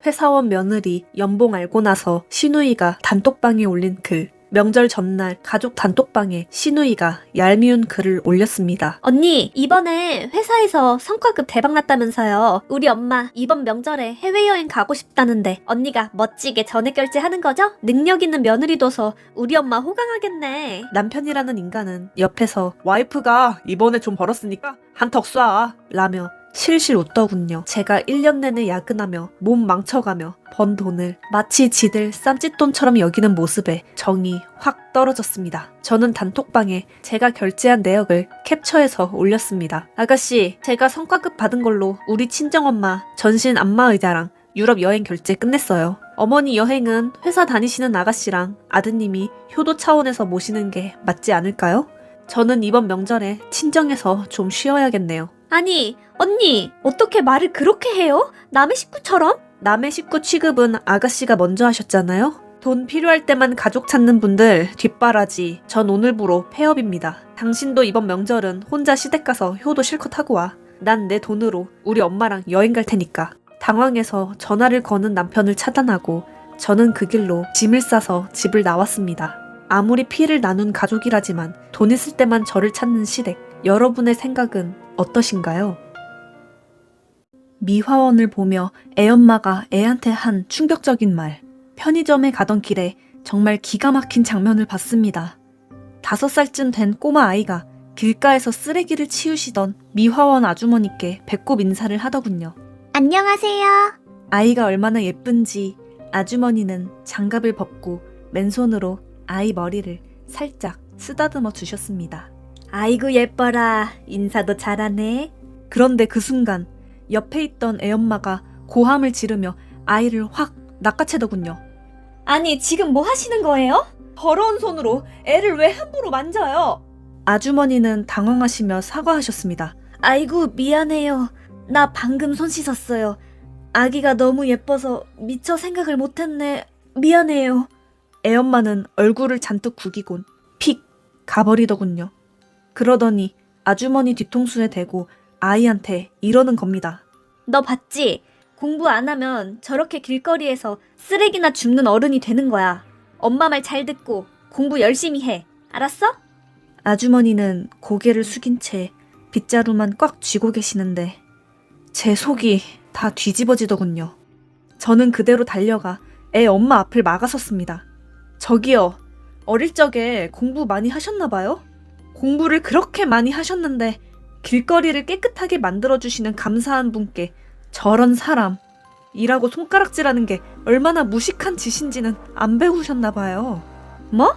회사원 며느리 연봉 알고 나서 시누이가 단톡방에 올린 글. 명절 전날 가족 단톡방에 시누이가 얄미운 글을 올렸습니다. 언니, 이번에 회사에서 성과급 대박 났다면서요. 우리 엄마 이번 명절에 해외여행 가고 싶다는데 언니가 멋지게 전액 결제하는 거죠? 능력 있는 며느리 둬서 우리 엄마 호강하겠네. 남편이라는 인간은 옆에서 와이프가 이번에 좀 벌었으니까 한턱 쏴 라며 실실 웃더군요. 제가 1년 내내 야근하며 몸 망쳐가며 번 돈을 마치 지들 쌈짓돈처럼 여기는 모습에 정이 확 떨어졌습니다. 저는 단톡방에 제가 결제한 내역을 캡처해서 올렸습니다. 아가씨, 제가 성과급 받은 걸로 우리 친정엄마 전신 안마의자랑 유럽 여행 결제 끝냈어요. 어머니 여행은 회사 다니시는 아가씨랑 아드님이 효도 차원에서 모시는 게 맞지 않을까요? 저는 이번 명절에 친정에서 좀 쉬어야겠네요. 아니, 언니, 어떻게 말을 그렇게 해요? 남의 식구처럼? 남의 식구 취급은 아가씨가 먼저 하셨잖아요? 돈 필요할 때만 가족 찾는 분들 뒷바라지. 전 오늘부로 폐업입니다. 당신도 이번 명절은 혼자 시댁 가서 효도 실컷 하고 와. 난 내 돈으로 우리 엄마랑 여행 갈 테니까. 당황해서 전화를 거는 남편을 차단하고 저는 그 길로 짐을 싸서 집을 나왔습니다. 아무리 피를 나눈 가족이라지만 돈 있을 때만 저를 찾는 시댁. 여러분의 생각은 어떠신가요? 미화원을 보며 애엄마가 애한테 한 충격적인 말. 편의점에 가던 길에 정말 기가 막힌 장면을 봤습니다. 5살쯤 된 꼬마 아이가 길가에서 쓰레기를 치우시던 미화원 아주머니께 배꼽 인사를 하더군요. 안녕하세요. 아이가 얼마나 예쁜지 아주머니는 장갑을 벗고 맨손으로 아이 머리를 살짝 쓰다듬어 주셨습니다. 아이고 예뻐라. 인사도 잘하네. 그런데 그 순간 옆에 있던 애엄마가 고함을 지르며 아이를 확 낚아채더군요. 아니, 지금 뭐 하시는 거예요? 더러운 손으로 애를 왜 함부로 만져요? 아주머니는 당황하시며 사과하셨습니다. 아이고, 미안해요. 나 방금 손 씻었어요. 아기가 너무 예뻐서 미처 생각을 못했네. 미안해요. 애엄마는 얼굴을 잔뜩 구기곤 픽 가버리더군요. 그러더니 아주머니 뒤통수에 대고 아이한테 이러는 겁니다. 너 봤지? 공부 안 하면 저렇게 길거리에서 쓰레기나 줍는 어른이 되는 거야. 엄마 말 잘 듣고 공부 열심히 해. 알았어? 아주머니는 고개를 숙인 채 빗자루만 꽉 쥐고 계시는데 제 속이 다 뒤집어지더군요. 저는 그대로 달려가 애 엄마 앞을 막아섰습니다. 저기요, 어릴 적에 공부 많이 하셨나 봐요? 공부를 그렇게 많이 하셨는데 길거리를 깨끗하게 만들어주시는 감사한 분께 저런 사람이라고 손가락질하는 게 얼마나 무식한 짓인지는 안 배우셨나 봐요. 뭐?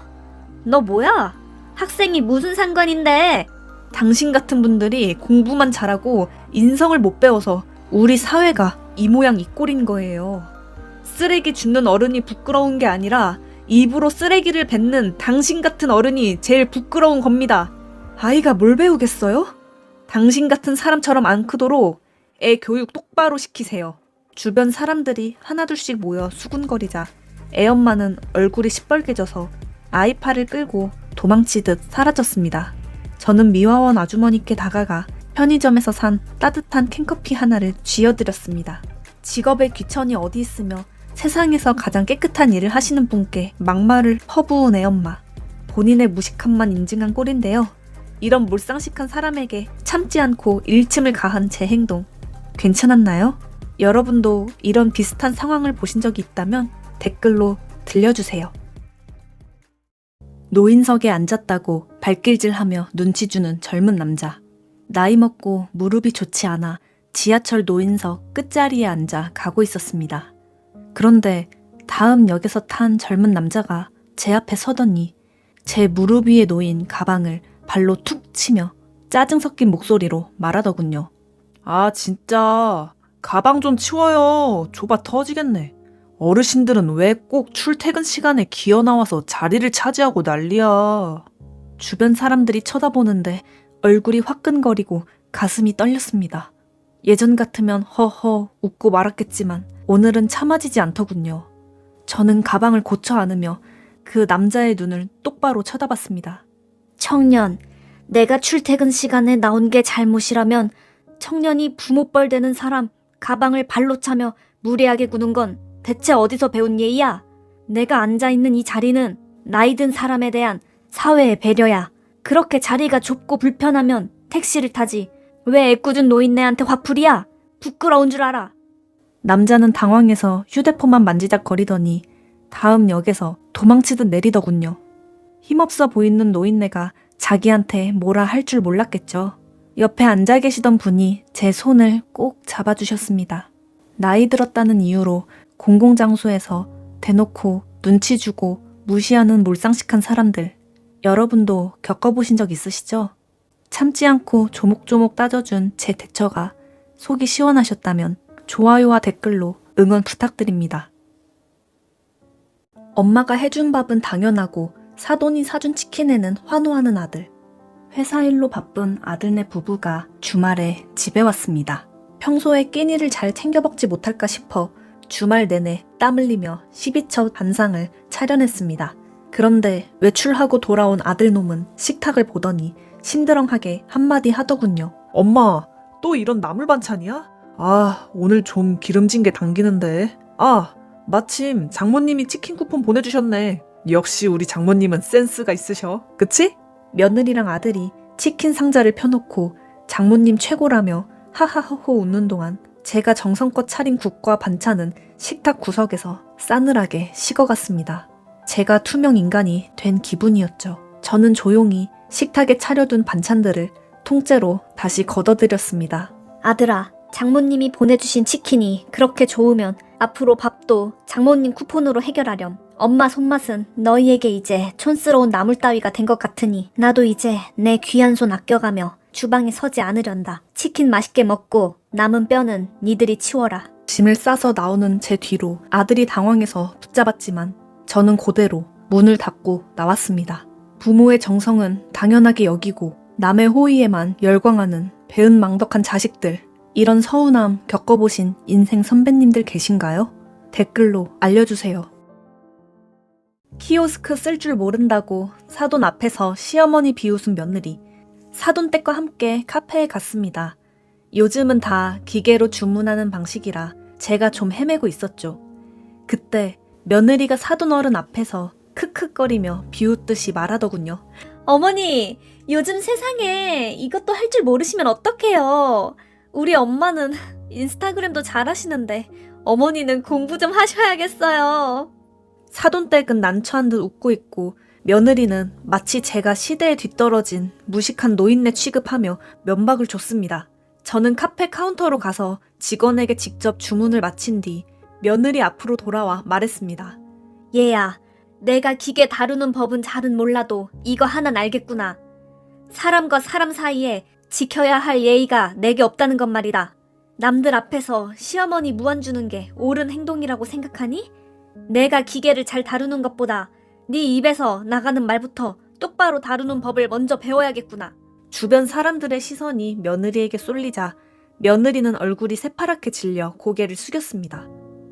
너 뭐야? 학생이 무슨 상관인데? 당신 같은 분들이 공부만 잘하고 인성을 못 배워서 우리 사회가 이 모양 이 꼴인 거예요. 쓰레기 줍는 어른이 부끄러운 게 아니라 입으로 쓰레기를 뱉는 당신 같은 어른이 제일 부끄러운 겁니다. 아이가 뭘 배우겠어요? 당신 같은 사람처럼 안 크도록 애 교육 똑바로 시키세요. 주변 사람들이 하나둘씩 모여 수군거리자 애엄마는 얼굴이 시뻘개져서 아이 팔을 끌고 도망치듯 사라졌습니다. 저는 미화원 아주머니께 다가가 편의점에서 산 따뜻한 캔커피 하나를 쥐어드렸습니다. 직업에 귀천이 어디 있으며 세상에서 가장 깨끗한 일을 하시는 분께 막말을 퍼부은 애엄마. 본인의 무식함만 인증한 꼴인데요. 이런 몰상식한 사람에게 참지 않고 일침을 가한 제 행동 괜찮았나요? 여러분도 이런 비슷한 상황을 보신 적이 있다면 댓글로 들려주세요. 노인석에 앉았다고 발길질하며 눈치 주는 젊은 남자. 나이 먹고 무릎이 좋지 않아 지하철 노인석 끝자리에 앉아 가고 있었습니다. 그런데 다음 역에서 탄 젊은 남자가 제 앞에 서더니 제 무릎 위에 놓인 가방을 발로 툭 치며 짜증 섞인 목소리로 말하더군요. 아, 진짜 가방 좀 치워요. 좁아 터지겠네. 어르신들은 왜 꼭 출퇴근 시간에 기어 나와서 자리를 차지하고 난리야. 주변 사람들이 쳐다보는데 얼굴이 화끈거리고 가슴이 떨렸습니다. 예전 같으면 허허 웃고 말았겠지만 오늘은 참아지지 않더군요. 저는 가방을 고쳐 안으며 그 남자의 눈을 똑바로 쳐다봤습니다. 청년, 내가 출퇴근 시간에 나온 게 잘못이라면 청년이 부모뻘 되는 사람 가방을 발로 차며 무례하게 구는 건 대체 어디서 배운 예의야? 내가 앉아있는 이 자리는 나이 든 사람에 대한 사회의 배려야. 그렇게 자리가 좁고 불편하면 택시를 타지. 왜 애꿎은 노인네한테 화풀이야? 부끄러운 줄 알아. 남자는 당황해서 휴대폰만 만지작거리더니 다음 역에서 도망치듯 내리더군요. 힘없어 보이는 노인네가 자기한테 뭐라 할 줄 몰랐겠죠. 옆에 앉아 계시던 분이 제 손을 꼭 잡아주셨습니다. 나이 들었다는 이유로 공공장소에서 대놓고 눈치 주고 무시하는 몰상식한 사람들, 여러분도 겪어보신 적 있으시죠? 참지 않고 조목조목 따져준 제 대처가 속이 시원하셨다면 좋아요와 댓글로 응원 부탁드립니다. 엄마가 해준 밥은 당연하고 사돈이 사준 치킨에는 환호하는 아들. 회사 일로 바쁜 아들네 부부가 주말에 집에 왔습니다. 평소에 끼니를 잘 챙겨 먹지 못할까 싶어 주말 내내 땀 흘리며 12첩 반상을 차려냈습니다. 그런데 외출하고 돌아온 아들놈은 식탁을 보더니 심드렁하게 한마디 하더군요. 엄마, 또 이런 나물 반찬이야? 아, 오늘 좀 기름진 게 당기는데. 아, 마침 장모님이 치킨 쿠폰 보내주셨네. 역시 우리 장모님은 센스가 있으셔. 그치? 며느리랑 아들이 치킨 상자를 펴놓고 장모님 최고라며 하하호호 웃는 동안 제가 정성껏 차린 국과 반찬은 식탁 구석에서 싸늘하게 식어갔습니다. 제가 투명 인간이 된 기분이었죠. 저는 조용히 식탁에 차려둔 반찬들을 통째로 다시 걷어들였습니다. 아들아, 장모님이 보내주신 치킨이 그렇게 좋으면 앞으로 밥도 장모님 쿠폰으로 해결하렴. 엄마 손맛은 너희에게 이제 촌스러운 나물 따위가 된 것 같으니 나도 이제 내 귀한 손 아껴가며 주방에 서지 않으련다. 치킨 맛있게 먹고 남은 뼈는 니들이 치워라. 짐을 싸서 나오는 제 뒤로 아들이 당황해서 붙잡았지만 저는 그대로 문을 닫고 나왔습니다. 부모의 정성은 당연하게 여기고 남의 호의에만 열광하는 배은망덕한 자식들. 이런 서운함 겪어보신 인생 선배님들 계신가요? 댓글로 알려주세요. 키오스크 쓸 줄 모른다고 사돈 앞에서 시어머니 비웃은 며느리. 사돈 댁과 함께 카페에 갔습니다. 요즘은 다 기계로 주문하는 방식이라 제가 좀 헤매고 있었죠. 그때 며느리가 사돈 어른 앞에서 크크거리며 비웃듯이 말하더군요. 어머니, 요즘 세상에 이것도 할 줄 모르시면 어떡해요. 우리 엄마는 인스타그램도 잘하시는데 어머니는 공부 좀 하셔야겠어요. 사돈댁은 난처한 듯 웃고 있고 며느리는 마치 제가 시대에 뒤떨어진 무식한 노인네 취급하며 면박을 줬습니다. 저는 카페 카운터로 가서 직원에게 직접 주문을 마친 뒤 며느리 앞으로 돌아와 말했습니다. 얘야, 내가 기계 다루는 법은 잘은 몰라도 이거 하나는 알겠구나. 사람과 사람 사이에 지켜야 할 예의가 내게 없다는 것 말이다. 남들 앞에서 시어머니 무안 주는 게 옳은 행동이라고 생각하니? 내가 기계를 잘 다루는 것보다 네 입에서 나가는 말부터 똑바로 다루는 법을 먼저 배워야겠구나. 주변 사람들의 시선이 며느리에게 쏠리자 며느리는 얼굴이 새파랗게 질려 고개를 숙였습니다.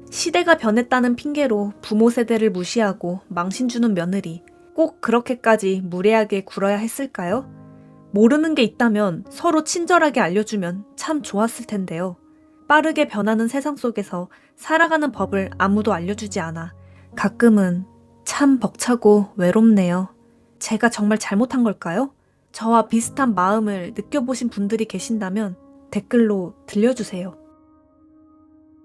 시대가 변했다는 핑계로 부모 세대를 무시하고 망신 주는 며느리. 꼭 그렇게까지 무례하게 굴어야 했을까요? 모르는 게 있다면 서로 친절하게 알려주면 참 좋았을 텐데요. 빠르게 변하는 세상 속에서 살아가는 법을 아무도 알려주지 않아 가끔은 참 벅차고 외롭네요. 제가 정말 잘못한 걸까요? 저와 비슷한 마음을 느껴보신 분들이 계신다면 댓글로 들려주세요.